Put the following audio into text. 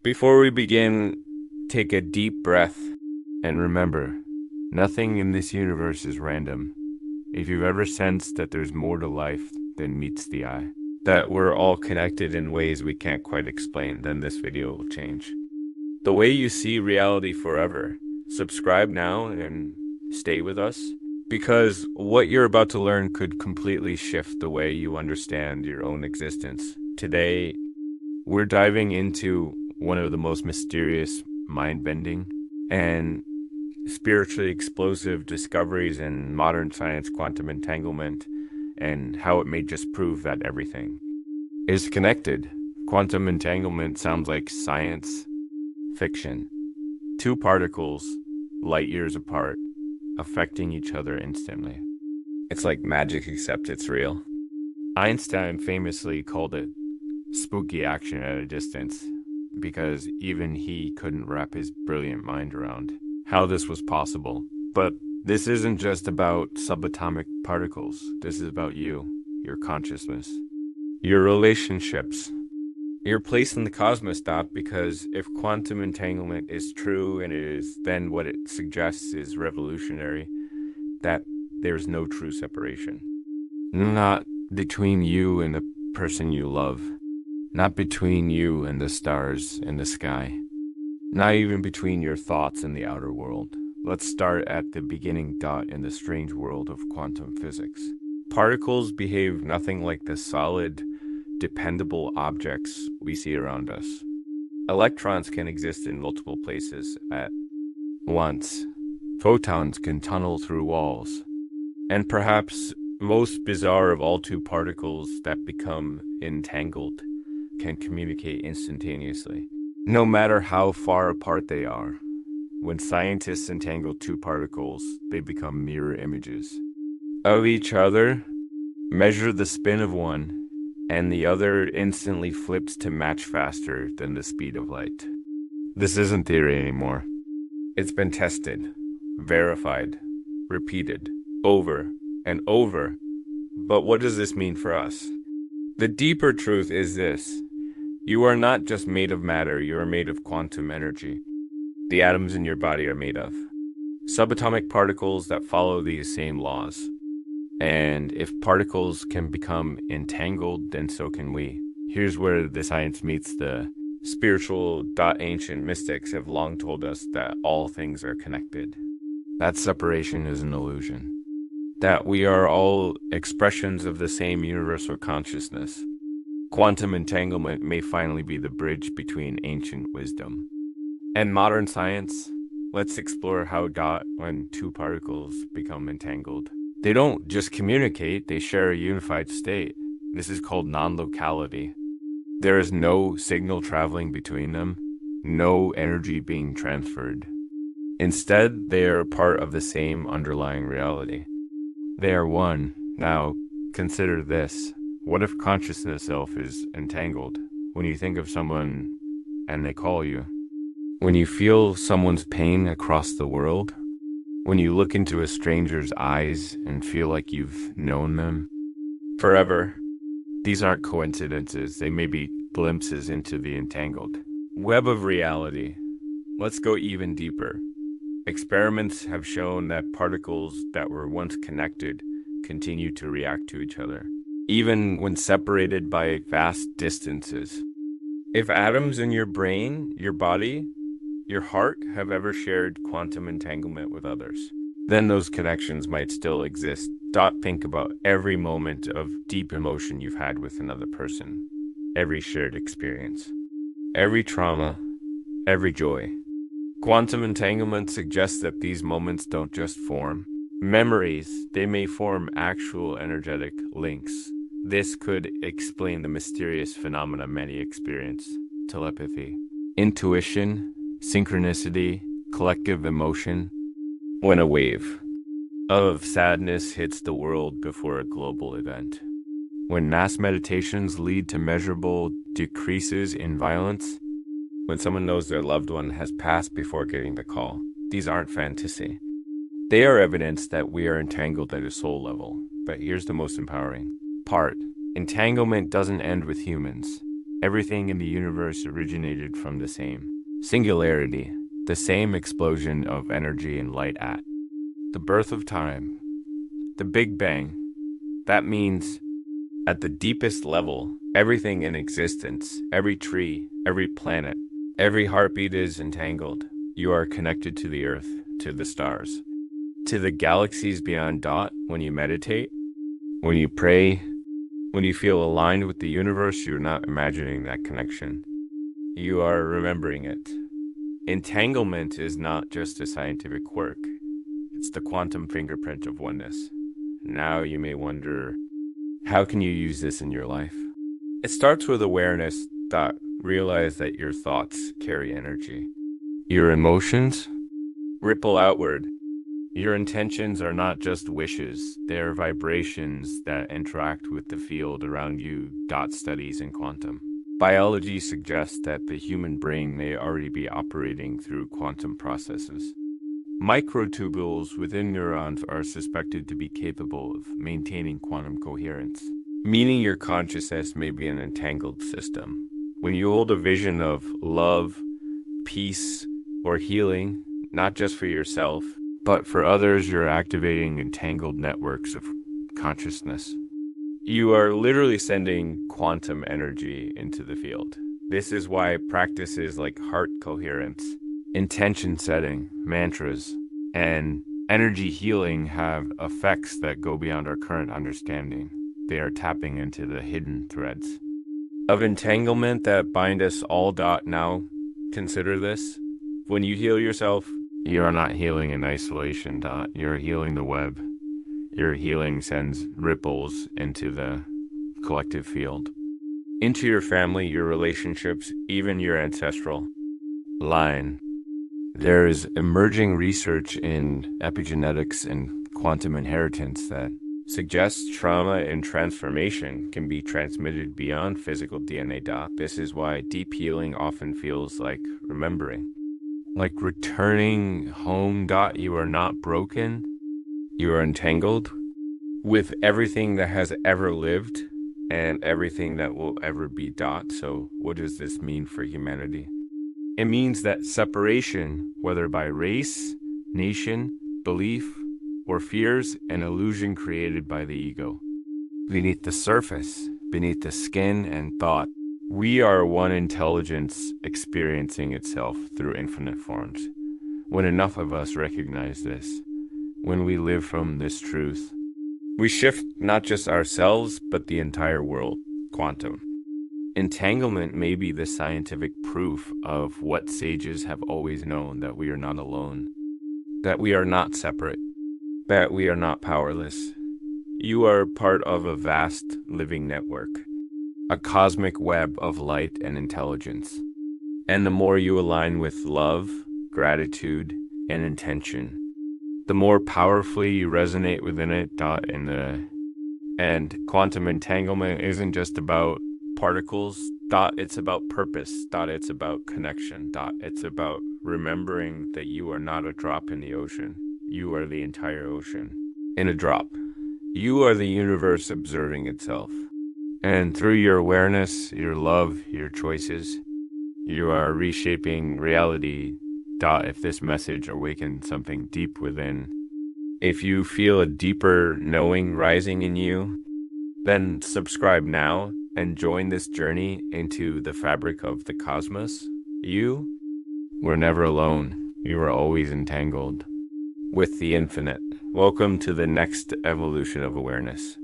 Before we begin, take a deep breath and remember, nothing in this universe is random. If you've ever sensed that there's more to life than meets the eye, that we're all connected in ways we can't quite explain, then this video will change the way you see reality forever. Subscribe now and stay with us, because what you're about to learn could completely shift the way you understand your own existence. Today, we're diving into one of the most mysterious, mind-bending, and spiritually explosive discoveries in modern science, quantum entanglement, and how it may just prove that everything is connected. Quantum entanglement sounds like science fiction. Two particles, light years apart, affecting each other instantly. It's like magic, except it's real. Einstein famously called it spooky action at a distance, because even he couldn't wrap his brilliant mind around how this was possible. But this isn't just about subatomic particles. This is about you, your consciousness, your relationships, your place in the cosmos. Because if quantum entanglement is true, and it is, then what it suggests is revolutionary, that there's no true separation. Not between you and the person you love. Not between you and the stars in the sky. Not even between your thoughts and the outer world. Let's start at the beginning dot in the strange world of quantum physics. Particles behave nothing like the solid, dependable objects we see around us. Electrons can exist in multiple places at once. Photons can tunnel through walls. And perhaps most bizarre of all, two particles that become entangled can communicate instantaneously, no matter how far apart they are. When scientists entangle two particles, they become mirror images of each other. Measure the spin of one, and the other instantly flips to match faster than the speed of light. This isn't theory anymore. It's been tested, verified, repeated, over and over. But what does this mean for us? The deeper truth is this. You are not just made of matter, you are made of quantum energy. The atoms in your body are made of subatomic particles that follow these same laws. And if particles can become entangled, then so can we. Here's where the science meets the spiritual. Ancient mystics have long told us that all things are connected. That separation is an illusion. That we are all expressions of the same universal consciousness. Quantum entanglement may finally be the bridge between ancient wisdom and modern science. Let's explore how when two particles become entangled, they don't just communicate, they share a unified state. This is called non-locality. There is no signal traveling between them, no energy being transferred. Instead, they are part of the same underlying reality. They are one. Now, consider this. What if consciousness itself is entangled? When you think of someone and they call you, when you feel someone's pain across the world, when you look into a stranger's eyes and feel like you've known them forever, these aren't coincidences. They may be glimpses into the entangled web of reality. Let's go even deeper. Experiments have shown that particles that were once connected continue to react to each other, even when separated by vast distances. If atoms in your brain, your body, your heart have ever shared quantum entanglement with others, then those connections might still exist. Think about every moment of deep emotion you've had with another person, every shared experience, every trauma, every joy. Quantum entanglement suggests that these moments don't just form memories, they may form actual energetic links. This could explain the mysterious phenomena many experience: telepathy, intuition, synchronicity, collective emotion. When a wave of sadness hits the world before a global event. When mass meditations lead to measurable decreases in violence. When someone knows their loved one has passed before getting the call. These aren't fantasy. They are evidence that we are entangled at a soul level. But here's the most empowering part. Entanglement doesn't end with humans. Everything in the universe originated from the same singularity, the same explosion of energy and light at the birth of time, the Big Bang. That means at the deepest level, everything in existence, every tree, every planet, every heartbeat is entangled. You are connected to the earth, to the stars, to the galaxies beyond dot. When you meditate, when you pray, when you feel aligned with the universe, you're not imagining that connection. You are remembering it. Entanglement is not just a scientific work. It's the quantum fingerprint of oneness. Now you may wonder, how can you use this in your life? It starts with awareness. Realize that your thoughts carry energy. Your emotions ripple outward. Your intentions are not just wishes, they're vibrations that interact with the field around you. Studies in quantum biology suggests that the human brain may already be operating through quantum processes. Microtubules within neurons are suspected to be capable of maintaining quantum coherence, meaning your consciousness may be an entangled system. When you hold a vision of love, peace, or healing, not just for yourself, but for others, you're activating entangled networks of consciousness. You are literally sending quantum energy into the field. This is why practices like heart coherence, intention setting, mantras, and energy healing have effects that go beyond our current understanding. They are tapping into the hidden threads of entanglement that bind us all. Now, consider this. When you heal yourself, you are not healing in isolation. You're healing the web. Your healing sends ripples into the collective field, into your family, your relationships, even your ancestral line. There is emerging research in epigenetics and quantum inheritance that suggests trauma and transformation can be transmitted beyond physical DNA. This is why deep healing often feels like remembering, like returning home. You are not broken. You are entangled with everything that has ever lived and everything that will ever be. So what does this mean for humanity? It means that separation, whether by race, nation, belief, or fears, an illusion created by the ego. Beneath the surface, beneath the skin and thought, we are one intelligence experiencing itself through infinite forms. When enough of us recognize this, when we live from this truth, we shift not just ourselves, but the entire world. Quantum entanglement may be the scientific proof of what sages have always known, that we are not alone, that we are not separate, that we are not powerless. You are part of a vast living network, a cosmic web of light and intelligence. And the more you align with love, gratitude, and intention, the more powerfully you resonate within it. And quantum entanglement isn't just about particles. It's about purpose. It's about connection. It's about remembering that you are not a drop in the ocean. You are the entire ocean in a drop. You are the universe observing itself. And through your awareness, your love, your choices, you are reshaping reality. If this message awakens something deep within, if you feel a deeper knowing rising in you, then subscribe now and join this journey into the fabric of the cosmos. You were never alone. You were always entangled with the infinite. Welcome to the next evolution of awareness.